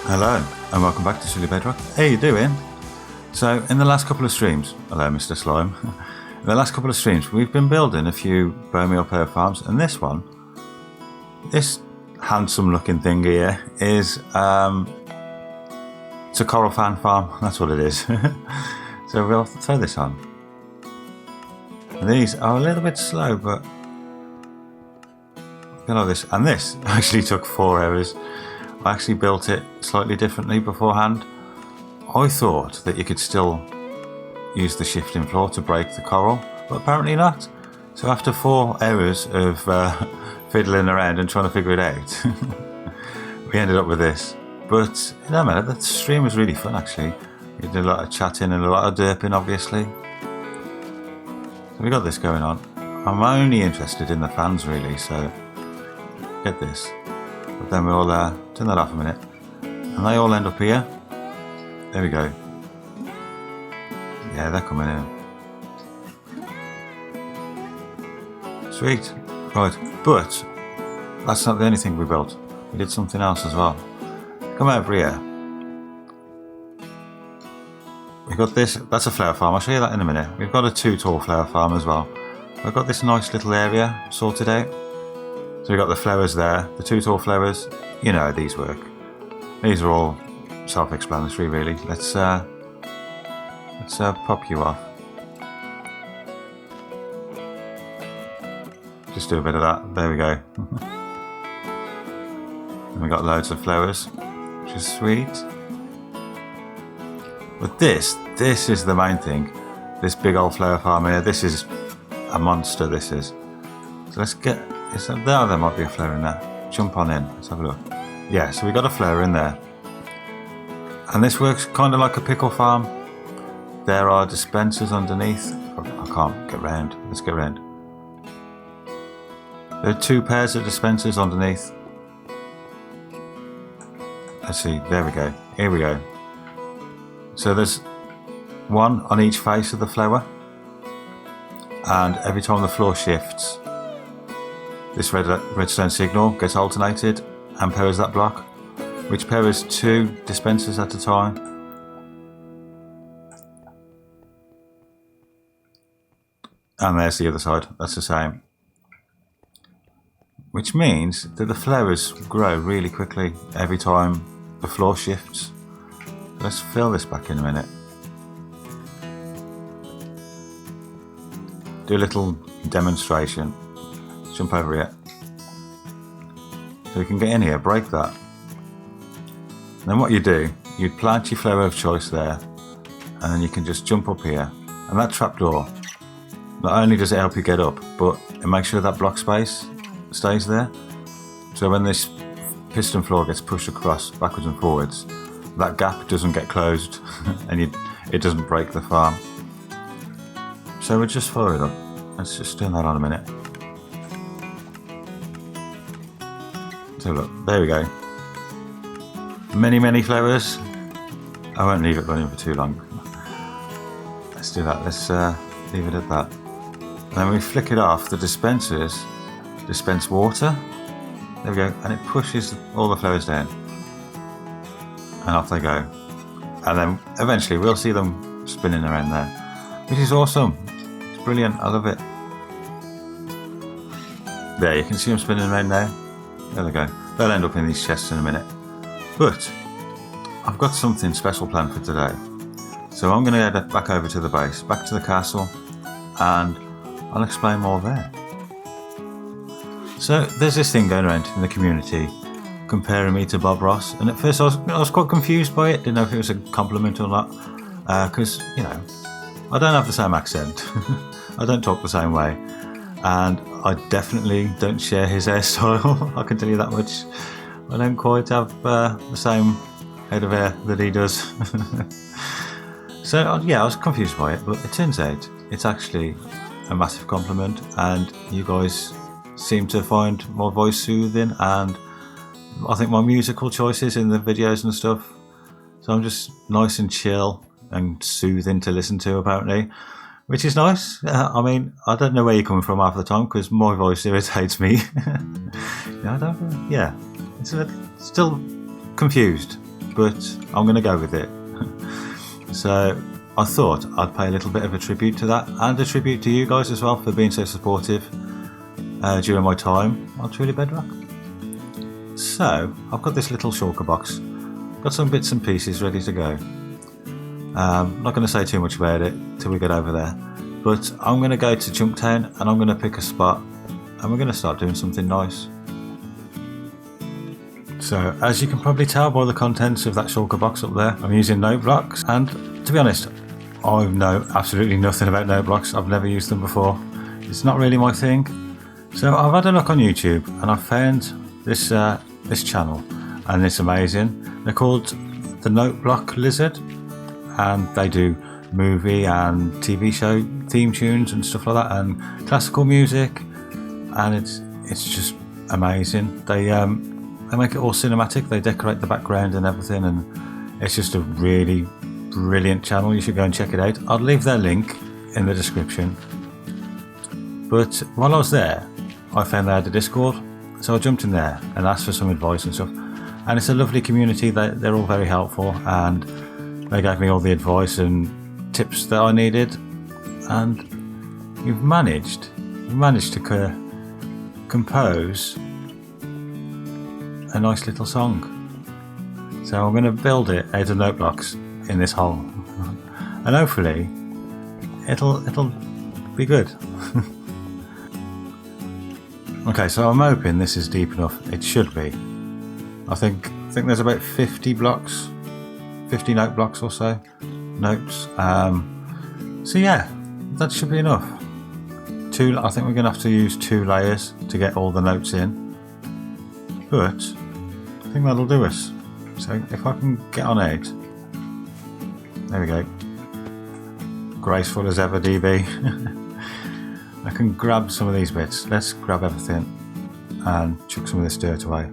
Hello and welcome back to Truly Bedrock. How you doing? So in the last couple of streams, hello Mr. Slime, in the last couple of streams we've been building a few bonemeal pair farms, and this one, this handsome looking thing here is it's a coral fan farm, that's what it is. So we'll throw this on. These are a little bit slow, but look at all this, and this actually took 4 hours. I actually built it slightly differently beforehand. I thought that you could still use the shifting floor to break the coral, but apparently not. So after 4 hours of fiddling around and trying to figure it out, we ended up with this. But you know, man, the stream was really fun actually. We did a lot of chatting and a lot of derping, obviously. So we got this going on. I'm only interested in the fans really, so get this. But then we'll turn that off a minute, and they all end up here. There we go. Yeah, they're coming in. Sweet. Right, but that's not the only thing we built. We did something else as well. Come over here. We've got this, that's a flower farm, I'll show you that in a minute. We've got a 2 tall flower farm as well. We've got this nice little area sorted out. So we've got the flowers there, the 2 tall flowers. You know how these work. These are all self-explanatory really. Let's pop you off. Just do a bit of that, there we go. And we got loads of flowers, which is sweet. But this is the main thing. This big old flower farm here, this is a monster, this is. So let's get, there might be a flower in there. Jump on in, let's have a look. Yeah, so we got a flower in there. And this works kind of like a pickle farm. There are dispensers underneath. I can't get round, let's get round. There are 2 pairs of dispensers underneath. Let's see, there we go, here we go. So there's 1 on each face of the flower, and every time the floor shifts, this redstone signal gets alternated and powers that block, which powers 2 dispensers at a time. And there's the other side, that's the same. Which means that the flowers grow really quickly every time the floor shifts. Let's fill this back in a minute. Do a little demonstration. Jump over here. So we can get in here, break that. And then what you do, you plant your flower of choice there, and then you can just jump up here. And that trapdoor, not only does it help you get up, but it makes sure that block space stays there. So when this piston floor gets pushed across backwards and forwards, that gap doesn't get closed and it doesn't break the farm. So we'll just fire it up. Let's just turn that on a minute. So look, there we go. Many flowers. I won't leave it running for too long. Let's do that, let's leave it at that. And then when we flick it off, the dispensers dispense water. There we go, and it pushes all the flowers down. And off they go. And then eventually we'll see them spinning around there, which is awesome. It's brilliant, I love it. There, you can see them spinning around now. There they go. They'll end up in these chests in a minute. But I've got something special planned for today. So I'm going to head back over to the base, back to the castle, and I'll explain more there. So there's this thing going around in the community comparing me to Bob Ross, and at first I was quite confused by it, didn't know if it was a compliment or not, because you know, I don't have the same accent, I don't talk the same way, and I definitely don't share his hairstyle. I can tell you that much. I don't quite have the same head of hair that he does. So yeah, I was confused by it, but it turns out it's actually a massive compliment, and you guys seem to find my voice soothing, and I think my musical choices in the videos and stuff, so I'm just nice and chill and soothing to listen to apparently, which is nice. I mean, I don't know where you're coming from half the time because my voice irritates me. Yeah, it's still confused. but I'm going to go with it. So I thought I'd pay a little bit of a tribute to that, and a tribute to you guys as well for being so supportive during my time on Truly Bedrock. So I've got this little shulker box, got some bits and pieces ready to go. Not going to say too much about it till we get over there, but I'm going to go to Chunktown and I'm going to pick a spot and we're going to start doing something nice. So as you can probably tell by the contents of that shulker box up there, I'm using Noteblocks, and to be honest, I know absolutely nothing about Noteblocks. I've never used them before. It's not really my thing. So I've had a look on YouTube and I found this this channel, and it's amazing. They're called the Noteblock Lizard, and they do movie and TV show theme tunes and stuff like that, and classical music, and it's just amazing. They make it all cinematic. They decorate the background and everything, and it's just a really brilliant channel. You should go and check it out. I'll leave their link in the description. But while I was there, I found they had a Discord, so I jumped in there and asked for some advice and stuff. And it's a lovely community. They're all very helpful, and they gave me all the advice and tips that I needed. And you've managed to compose a nice little song. So I'm going to build it out of Noteblocks in this hole, and hopefully it'll be good. Okay, so I'm hoping this is deep enough. It should be. I think there's about 50 blocks, 50 note blocks or so, notes. So yeah, that should be enough. I think we're going to have to use 2 layers to get all the notes in, but I think that'll do us. So if I can get on 8, there we go. Graceful as ever, DB. I can grab some of these bits. Let's grab everything and chuck some of this dirt away.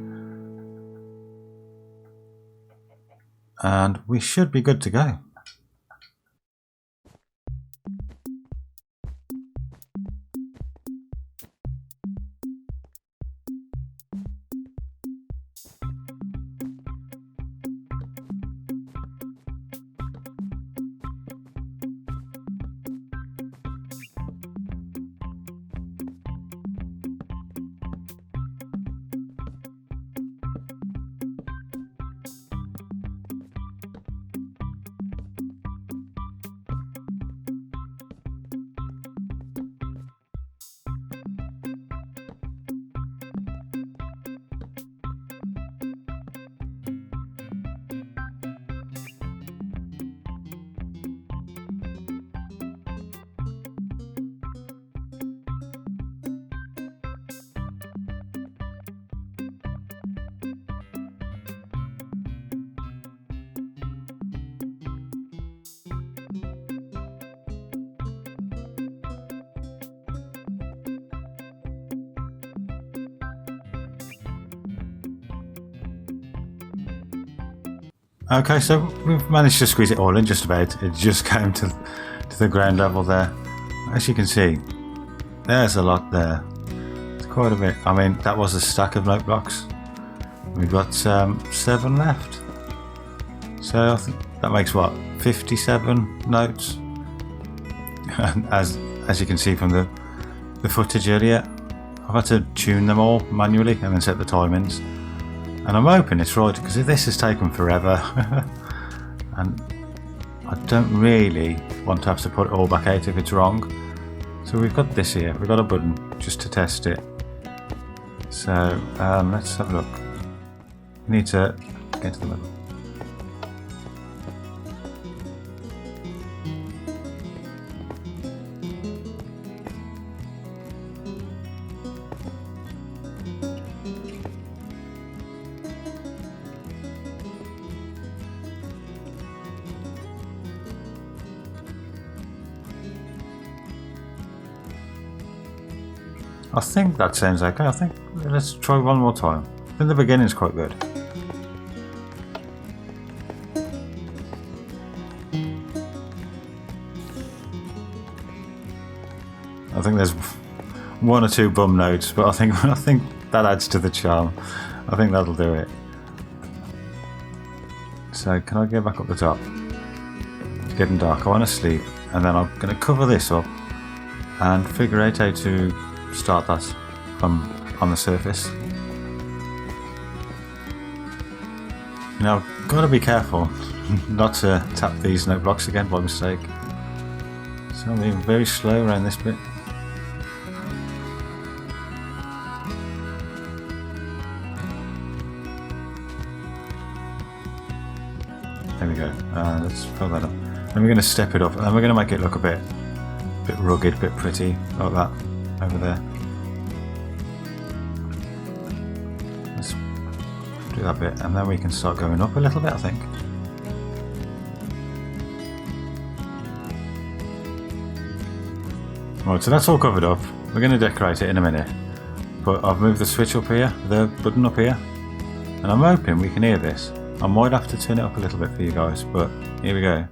And we should be good to go. Okay, so we've managed to squeeze it all in just about. It just came to the ground level there. As you can see, there's a lot there. It's quite a bit. I mean, that was a stack of note blocks. We've got 7 left. So I think that makes what, 57 notes? And as you can see from the footage earlier, I've had to tune them all manually and then set the timings. And I'm hoping it's right, because this has taken forever and I don't really want to have to put it all back out if it's wrong. So we've got this here, we've got a button just to test it. So let's have a look. We need to get to the middle. I think that sounds okay. I think let's try one more time. I think the beginning's quite good. I think there's 1 or 2 bum notes, but I think that adds to the charm. I think that'll do it. So can I go back up the top? It's getting dark, I want to sleep. And then I'm going to cover this up and figure out how to start that from on the surface. Now I've got to be careful not to tap these note blocks again by mistake. So I'm being very slow around this bit. There we go. Let's fill that up. Then we're going to step it up, and we're going to make it look a bit rugged, a bit pretty, like that over there. Let's do that bit, and then we can start going up a little bit, I think. Right, so that's all covered up. We're going to decorate it in a minute, but I've moved the switch up here, the button up here, and I'm hoping we can hear this. I might have to turn it up a little bit for you guys, but here we go.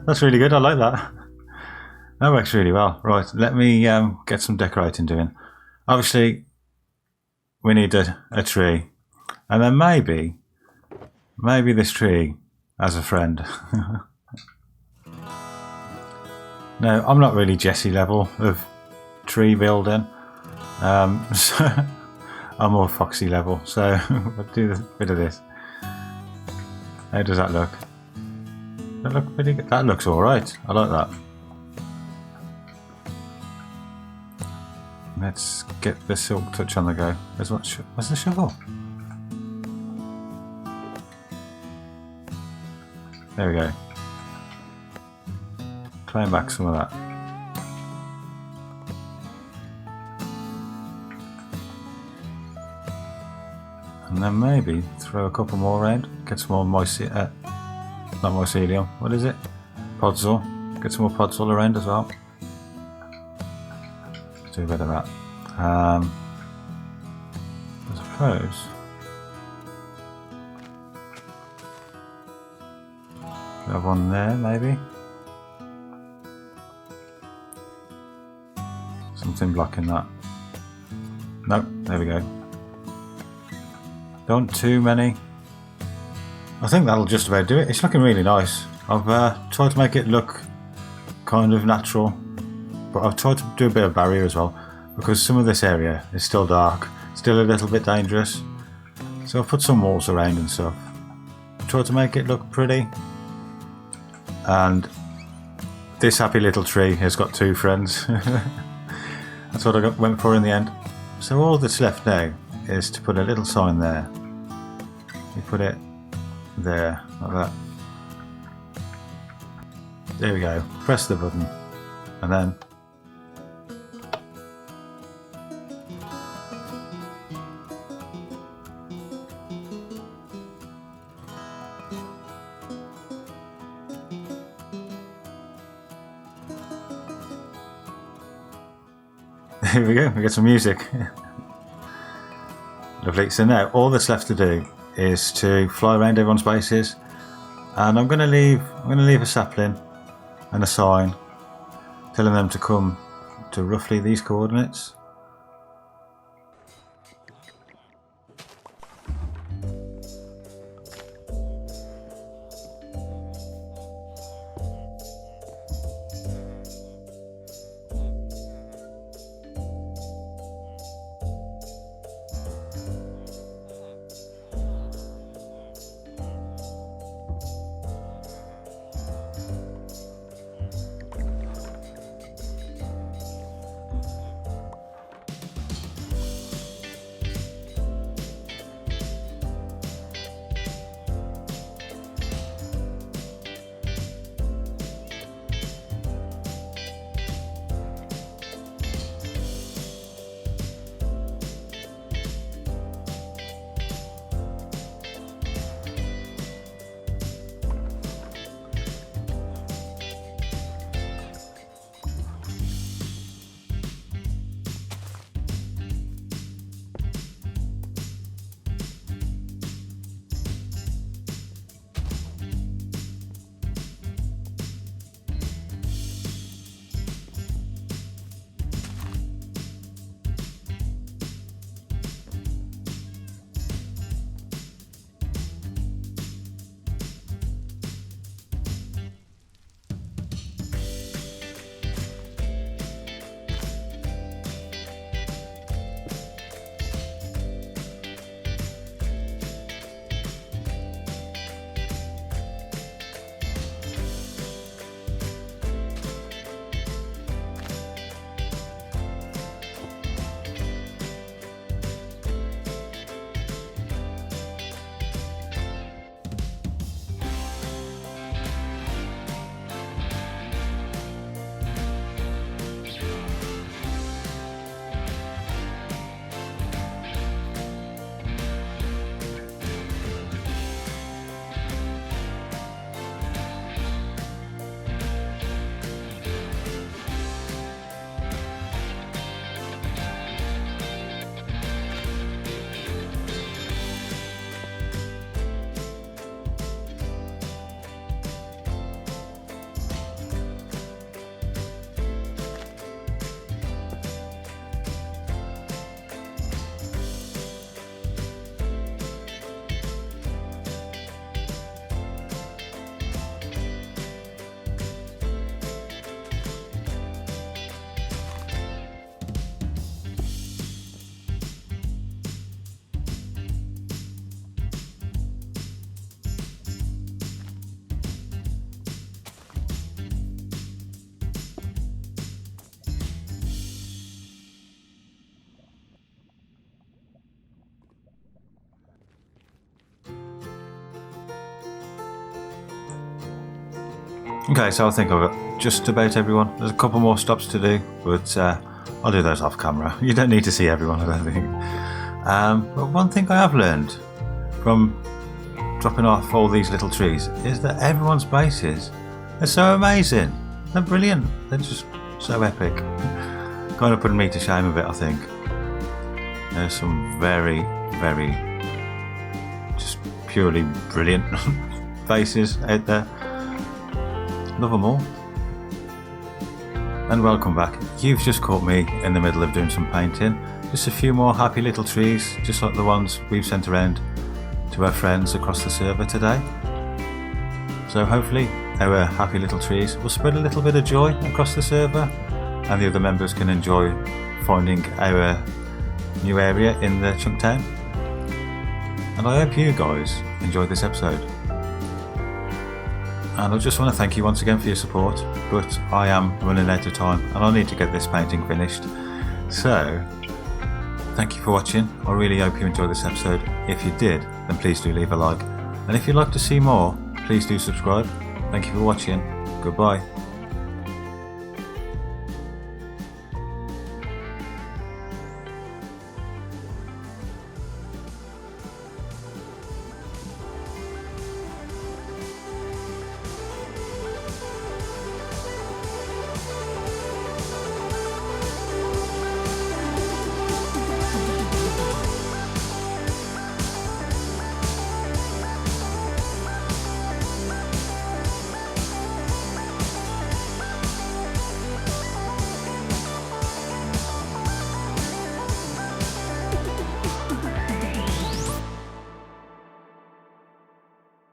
That's really good, I like that. That works really well. Right, let me get some decorating doing. Obviously, we need a tree, and then maybe this tree as a friend. No, I'm not really Jesse level of tree building, so I'm more Foxy level, so I'll do a bit of this. How does that look? That look pretty good. That looks alright, I like that. Let's get the silk touch on the go. Where's the shovel? There we go. Claim back some of that. And then maybe throw a couple more around. Get some more not mycelium. What is it? Podzol. Get some more podzol around as well. Do a bit of that. I suppose we have one there, maybe. Something blocking that. Nope, there we go. Don't too many. I think that'll just about do it. It's looking really nice. I've tried to make it look kind of natural. But I've tried to do a bit of barrier as well, because some of this area is still dark, still a little bit dangerous. So I've put some walls around and stuff. I've tried to make it look pretty. And this happy little tree has got two friends. That's what I went for in the end. So all that's left now is to put a little sign there. You put it there, like that. There we go. Press the button, and then there we go, we get some music. Lovely. So now all that's left to do is to fly around everyone's bases, and I'm going to leave a sapling and a sign telling them to come to roughly these coordinates. Okay, so I think I've got just about everyone. There's a couple more stops to do, but I'll do those off camera. You don't need to see everyone, I don't think. But one thing I have learned from dropping off all these little trees is that everyone's bases are so amazing. They're brilliant. They're just so epic. Kind of putting me to shame a bit, I think. There's some very, very just purely brilliant bases out there. Love them all. And welcome back. You've just caught me in the middle of doing some painting. Just a few more happy little trees, just like the ones we've sent around to our friends across the server today. So hopefully our happy little trees will spread a little bit of joy across the server, and the other members can enjoy finding our new area in the chunk town. And I hope you guys enjoyed this episode. And I just want to thank you once again for your support, but I am running out of time and I need to get this painting finished. So, thank you for watching. I really hope you enjoyed this episode. If you did, then please do leave a like. And if you'd like to see more, please do subscribe. Thank you for watching. Goodbye.